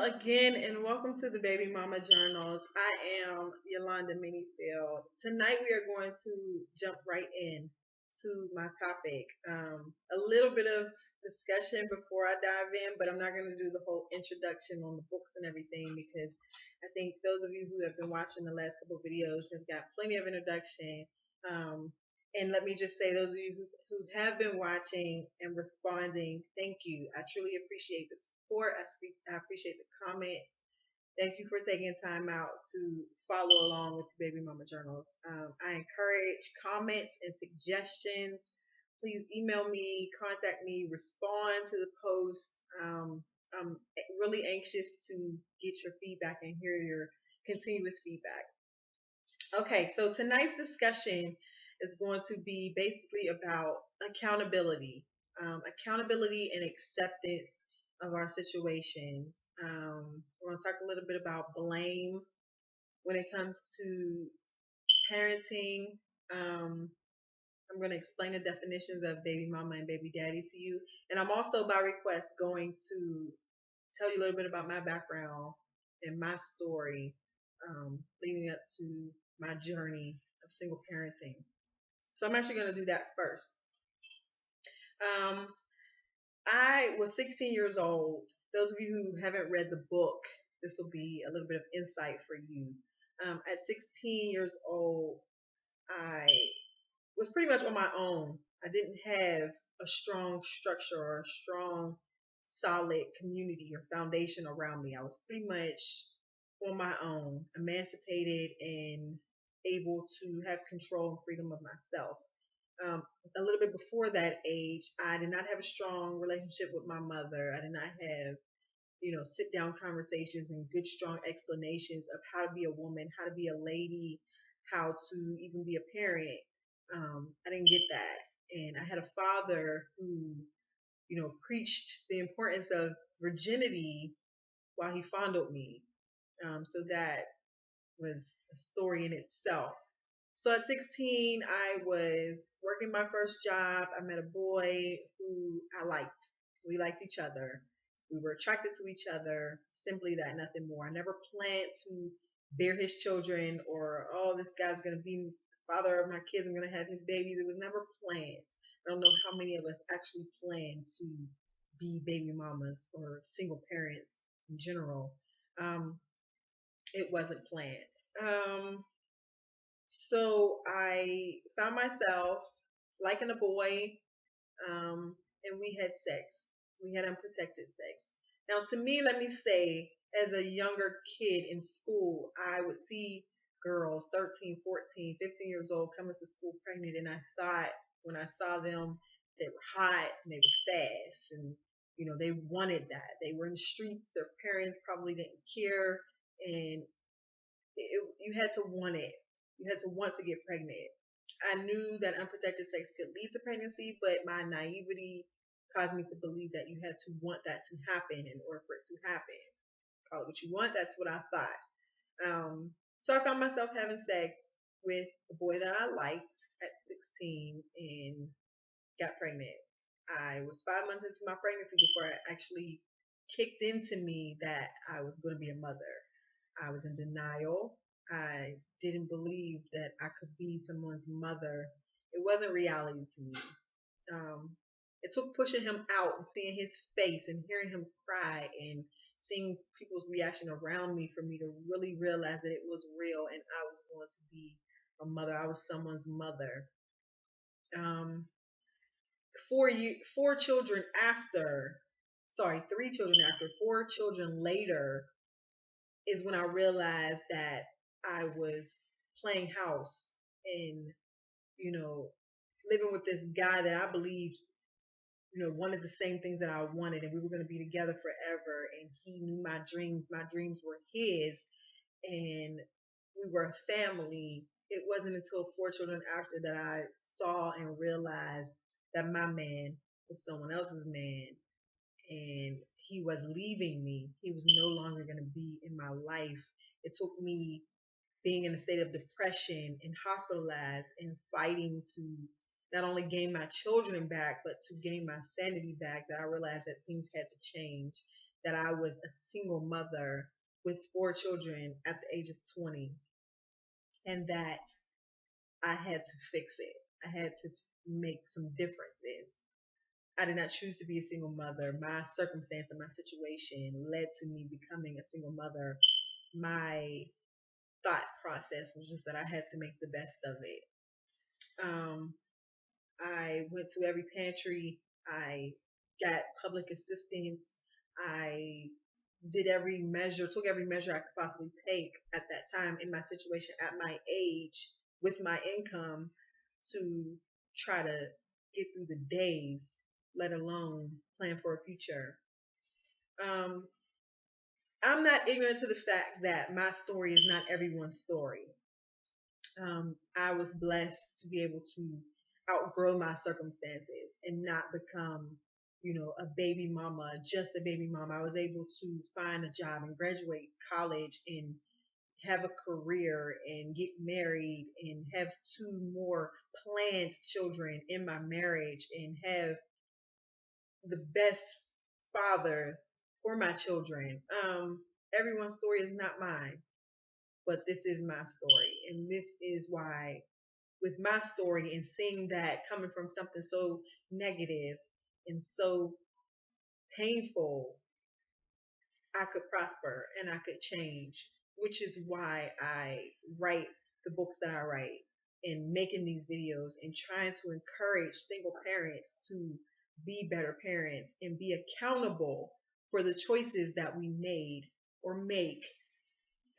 again, and welcome to the Baby Mama Journals. I am Yolanda Minifield. Tonight, we are going to jump right in to my topic. A little bit of discussion before I dive in, but I'm not going to do the whole introduction on the books and everything because I think those of you who have been watching the last couple of videos have got plenty of introduction. Um, and let me just say, those of you who have been watching and responding, thank you. I truly appreciate the support. I appreciate the comments. Thank you for taking time out to follow along with the Baby Mama Journals. I encourage comments and suggestions. Please email me, contact me, respond to the post. I'm really anxious to get your feedback and hear your continuous feedback. Okay, so tonight's discussion is going to be basically about accountability, accountability and acceptance of our situations. We're going to talk a little bit about blame when it comes to parenting. I'm going to explain the definitions of baby mama and baby daddy to you. And I'm also, by request, going to tell you a little bit about my background and my story leading up to my journey of single parenting. So I'm actually going to do that first. Um, I was 16 years old. Those of you who haven't read the book, this will be a little bit of insight for you. At 16 years old, I was pretty much on my own. I didn't have a strong structure or a strong, solid community or foundation around me. I was pretty much on my own, emancipated and able to have control and freedom of myself. Um, a little bit before that age, I did not have a strong relationship with my mother. I did not have, sit down conversations and good, strong explanations of how to be a woman, how to be a lady, how to even be a parent. I didn't get that. And I had a father who, preached the importance of virginity while he fondled me. So that was a story in itself. So at 16, I was working my first job. I met a boy who I liked. We liked each other. We were attracted to each other. Simply that, nothing more. I never planned to bear his children or, oh, this guy's going to be the father of my kids. I'm going to have his babies. It was never planned. I don't know how many of us actually plan to be baby mamas or single parents in general. Um, it wasn't planned. Um, so I found myself liking a boy, and we had sex. We had unprotected sex. Now, to me, let me say, as a younger kid in school, I would see girls 13, 14, 15 years old coming to school pregnant, and I thought when I saw them, they were hot and they were fast, and they wanted that. They were in the streets. Their parents probably didn't care, and you had to want it. You had to want to get pregnant. I knew that unprotected sex could lead to pregnancy, but my naivety caused me to believe that you had to want that to happen in order for it to happen. Call it what you want. That's what I thought. So I found myself having sex with the boy that I liked at 16 and got pregnant. I was 5 months into my pregnancy before it actually kicked into me that I was going to be a mother. I was in denial. I didn't believe that I could be someone's mother. It wasn't reality to me. Um, it took pushing him out and seeing his face and hearing him cry and seeing people's reaction around me for me to really realize that it was real and I was going to be a mother. I was someone's mother. Um, 4 children after, sorry, 3 children after, 4 children later is when I realized that I was playing house and, you know, living with this guy that I believed, wanted the same things that I wanted and we were going to be together forever. And he knew my dreams. My dreams were his and we were a family. It wasn't until 4 children after that I saw and realized that my man was someone else's man and he was leaving me. He was no longer going to be in my life. It took me being in a state of depression and hospitalized and fighting to not only gain my children back, but to gain my sanity back that I realized that things had to change, that I was a single mother with 4 children at the age of 20, and that I had to fix it. I had to make some differences. I did not choose to be a single mother. My circumstance and my situation led to me becoming a single mother. My thought process was just that I had to make the best of it. Um, I went to every pantry. I got public assistance. I did every measure, took every measure I could possibly take at that time in my situation, at my age, with my income, to try to get through the days, let alone plan for a future. Um, I'm not ignorant to the fact that my story is not everyone's story. I was blessed to be able to outgrow my circumstances and not become, a baby mama, just a baby mama. I was able to find a job and graduate college and have a career and get married and have 2 more planned children in my marriage and have the best father for my children. Everyone's story is not mine, but this is my story. And this is why, with my story and seeing that coming from something so negative and so painful, I could prosper and I could change, which is why I write the books that I write and making these videos and trying to encourage single parents to be better parents and be accountable for the choices that we made or make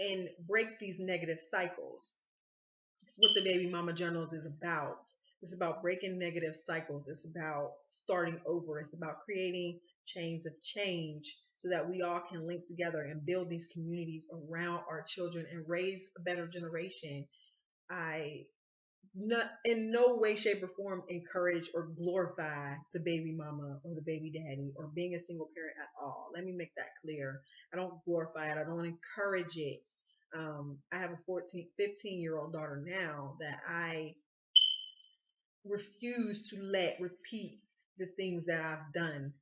and break these negative cycles. It's what the Baby Mama Journals is about. It's about breaking negative cycles. It's about starting over. It's about creating chains of change so that we all can link together and build these communities around our children and raise a better generation. I not in no way, shape, or form encourage or glorify the baby mama or the baby daddy or being a single parent at all. Let me make that clear. I don't glorify it. I don't encourage it. I have a 15-year-old daughter now that I refuse to let repeat the things that I've done.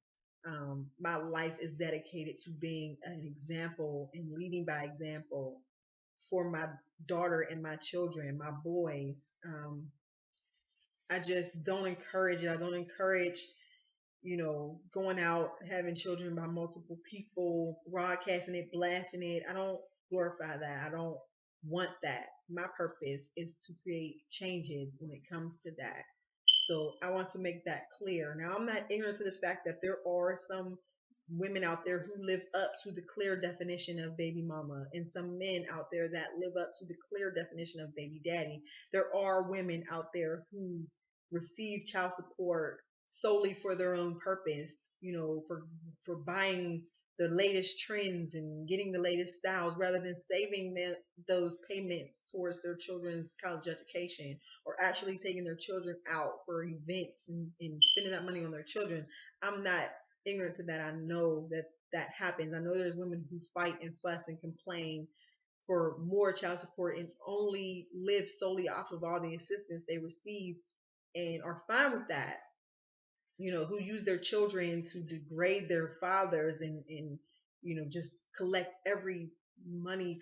My life is dedicated to being an example and leading by example for my daughter and my children, my boys. I just don't encourage it. I don't encourage, going out, having children by multiple people, broadcasting it, blasting it. I don't glorify that. I don't want that. My purpose is to create changes when it comes to that. So I want to make that clear. Now, I'm not ignorant to the fact that there are some women out there who live up to the clear definition of baby mama, and some men out there that live up to the clear definition of baby daddy. There are women out there who receive child support solely for their own purpose, for buying the latest trends and getting the latest styles rather than saving those payments towards their children's college education, or actually taking their children out for events and spending that money on their children. I'm not ignorant to that. I know that that happens. I know there's women who fight and fuss and complain for more child support and only live solely off of all the assistance they receive and are fine with that. Who use their children to degrade their fathers and just collect every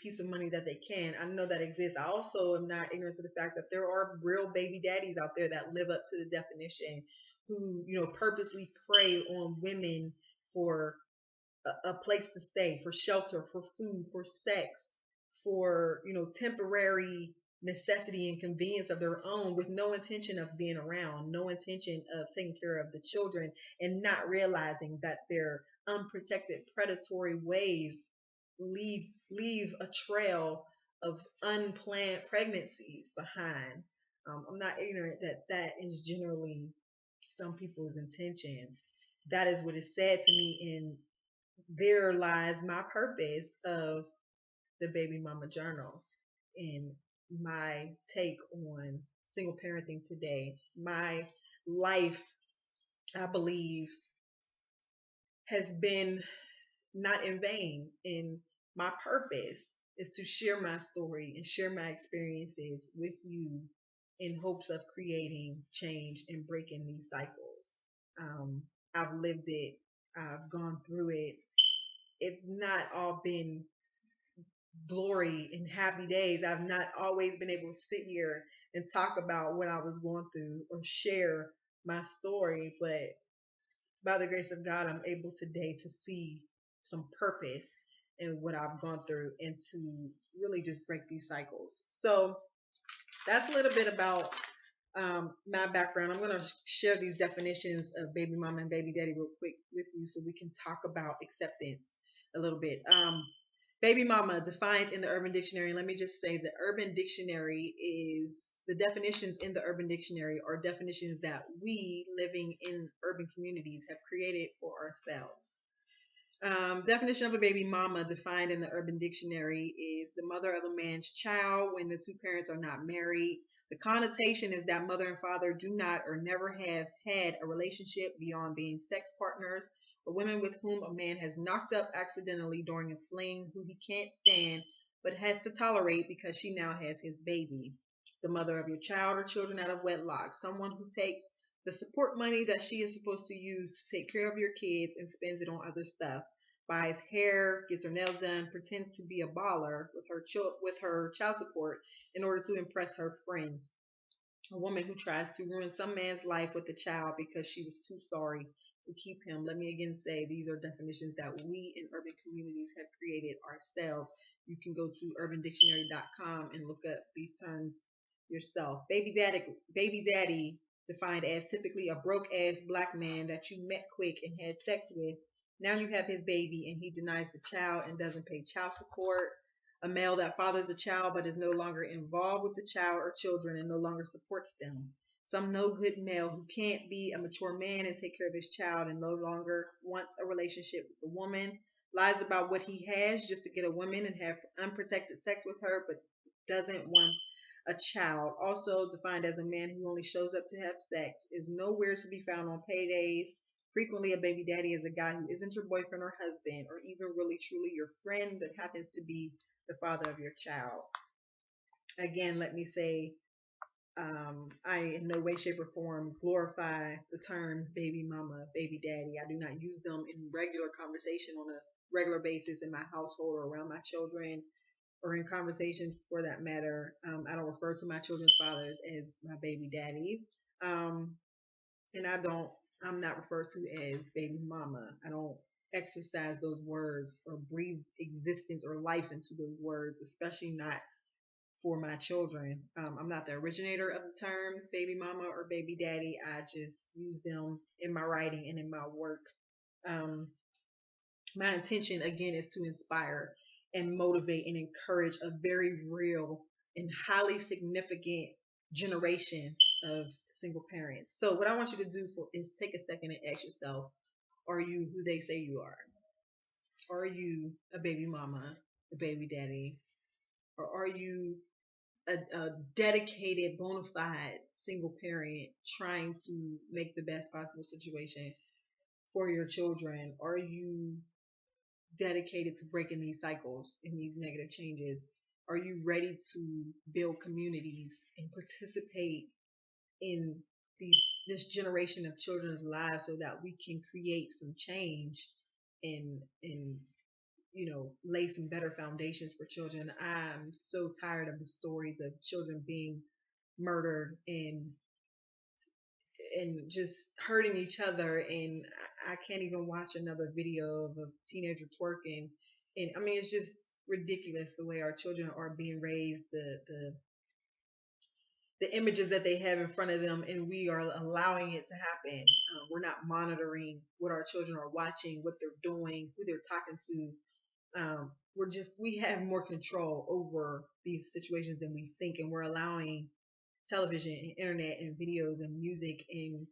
piece of money that they can. I know that exists. I also am not ignorant to the fact that there are real baby daddies out there that live up to the definition, who, purposely prey on women for a place to stay, for shelter, for food, for sex, for, temporary necessity and convenience of their own, with no intention of being around, no intention of taking care of the children, and not realizing that their unprotected predatory ways leave a trail of unplanned pregnancies behind. I'm not ignorant that that is generally some people's intentions. That is what is said to me, in there lies my purpose of the Baby Mama Journals and my take on single parenting today. My life, I believe, has been not in vain, and my purpose is to share my story and share my experiences with you in hopes of creating change and breaking these cycles. I've lived it, I've gone through it, it's not all been glory and happy days. I've not always been able to sit here and talk about what I was going through or share my story, but by the grace of God, I'm able today to see some purpose in what I've gone through and to really just break these cycles. So that's a little bit about my background. I'm going to share these definitions of baby mama and baby daddy real quick with you so we can talk about acceptance a little bit. Baby mama defined in the Urban Dictionary. Let me just say the Urban Dictionary is the definitions in the Urban Dictionary are definitions that we living in urban communities have created for ourselves. Definition of a baby mama defined in the Urban Dictionary is the mother of a man's child when the two parents are not married. The connotation is that mother and father do not or never have had a relationship beyond being sex partners, a woman with whom a man has knocked up accidentally during a fling who he can't stand but has to tolerate because she now has his baby. The mother of your child or children out of wedlock, someone who takes the support money that she is supposed to use to take care of your kids and spends it on other stuff. Buys hair, gets her nails done, pretends to be a baller with her child support in order to impress her friends. A woman who tries to ruin some man's life with a child because she was too sorry to keep him. Let me again say these are definitions that we in urban communities have created ourselves. You can go to urbandictionary.com and look up these terms yourself. Baby daddy defined as typically a broke ass black man that you met quick and had sex with. Now you have his baby and he denies the child and doesn't pay child support. A male that fathers a child but is no longer involved with the child or children and no longer supports them. Some no good male who can't be a mature man and take care of his child and no longer wants a relationship with the woman. Lies about what he has just to get a woman and have unprotected sex with her but doesn't want a child. Also defined as a man who only shows up to have sex, is nowhere to be found on paydays. Frequently, a baby daddy is a guy who isn't your boyfriend or husband or even really truly your friend but happens to be the father of your child. Again, let me say, I in no way, shape, or form glorify the terms baby mama, baby daddy. I do not use them in regular conversation on a regular basis in my household or around my children or in conversations for that matter. I don't refer to my children's fathers as my baby daddies. Um, and I'm not referred to as baby mama. I don't exercise those words or breathe existence or life into those words, especially not for my children. I'm not the originator of the terms baby mama or baby daddy. I just use them in my writing and in my work. Um, my intention again is to inspire and motivate and encourage a very real and highly significant generation of single parents. So what I want you to do is take a second and ask yourself, are you who they say you are? Are you a baby mama, a baby daddy, or are you a dedicated, bona fide single parent trying to make the best possible situation for your children? Are you dedicated to breaking these cycles and these negative changes? Are you ready to build communities and participate in this generation of children's lives so that we can create some change and lay some better foundations for children? I'm so tired of the stories of children being murdered and just hurting each other, and I can't even watch another video of a teenager twerking. And I mean, it's just ridiculous the way our children are being raised, the images that they have in front of them, and we are allowing it to happen. We're not monitoring what our children are watching, what they're doing, who they're talking to. We have more control over these situations than we think, and we're allowing television and internet and videos and music and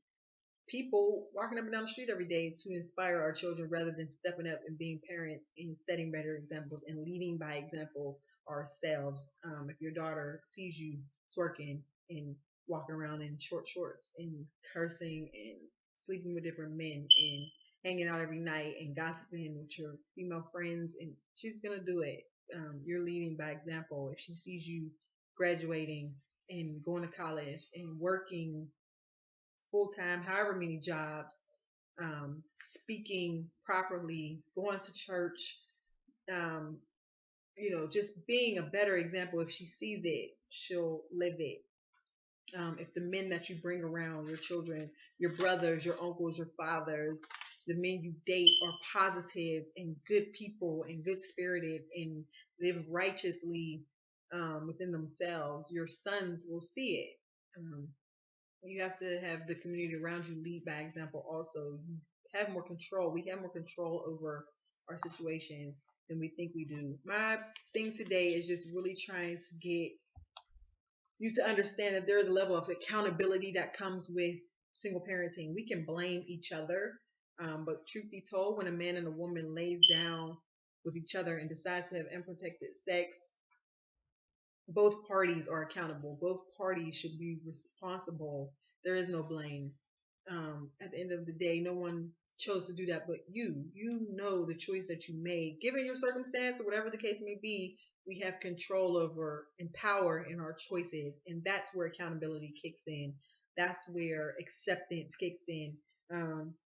people walking up and down the street every day to inspire our children rather than stepping up and being parents and setting better examples and leading by example ourselves. If your daughter sees you twerking and walking around in short shorts and cursing and sleeping with different men and hanging out every night and gossiping with your female friends, and she's gonna do it. You're leading by example. If she sees you graduating and going to college and working full time, however many jobs, speaking properly, going to church, um, just being a better example. If she sees it, she'll live it. If the men that you bring around, your children, your brothers, your uncles, your fathers, the men you date are positive and good people and good spirited and live righteously within themselves, your sons will see it. You have to have the community around you lead by example also. You have more control. We have more control over our situations than we think we do. My thing today is just really trying to get you to understand that there is a level of accountability that comes with single parenting. We can blame each other, but truth be told, when a man and a woman lays down with each other and decides to have unprotected sex, both parties are accountable. Both parties should be responsible. There is no blame. At the end of the day, no one chose to do that but you. You know the choice that you made. Given your circumstance or whatever the case may be, we have control over and power in our choices. And that's where accountability kicks in. That's where acceptance kicks in.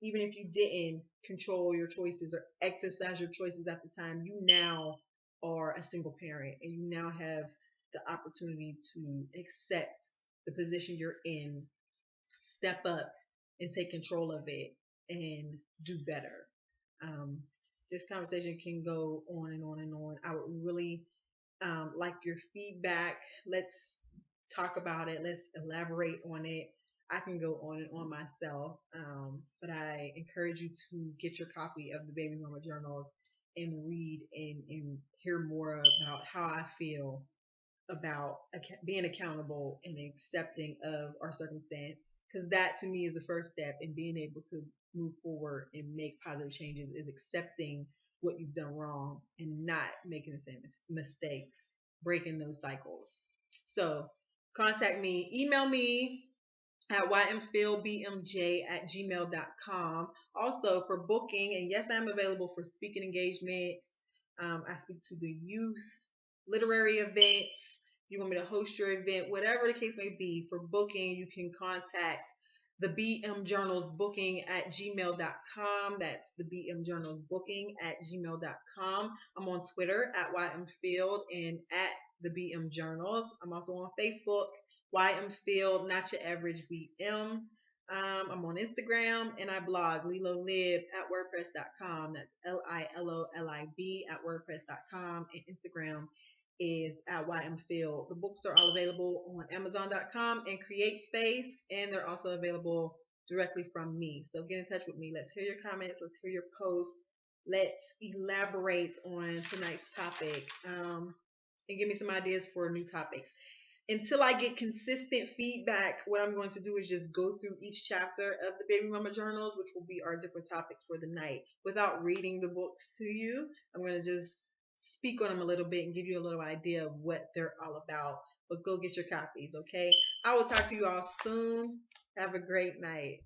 Even if you didn't control your choices or exercise your choices at the time, you now are a single parent and you now have the opportunity to accept the position you're in, step up and take control of it and do better. Um, this conversation can go on and on and on. I would really like your feedback. Let's talk about it. Let's elaborate on it. I can go on and on myself, but I encourage you to get your copy of the Baby Mama Journals and read and hear more about how I feel about being accountable and accepting of our circumstance, because that to me is the first step in being able to move forward and make positive changes, is accepting what you've done wrong and not making the same mistakes, breaking those cycles. So contact me, email me at ymfieldbmj@gmail.com. Also for booking, and yes, I'm available for speaking engagements. I speak to the youth, literary events. If you want me to host your event, whatever the case may be, for booking, you can contact the BM Journals booking at gmail.com. That's the BM Journals booking at gmail.com. I'm on Twitter at ymfield and at the BM Journals. I'm also on Facebook, YM Field, not your average BM. I'm on Instagram and I blog lilolib at wordpress.com. That's LILOLIB at wordpress.com. And Instagram is at YM Field. The books are all available on Amazon.com and CreateSpace, and they're also available directly from me. So get in touch with me. Let's hear your comments. Let's hear your posts. Let's elaborate on tonight's topic, and give me some ideas for new topics. Until I get consistent feedback, what I'm going to do is just go through each chapter of the Baby Mama Journals, which will be our different topics for the night, without reading the books to you. I'm going to just speak on them a little bit and give you a little idea of what they're all about. But go get your copies, okay? I will talk to you all soon. Have a great night.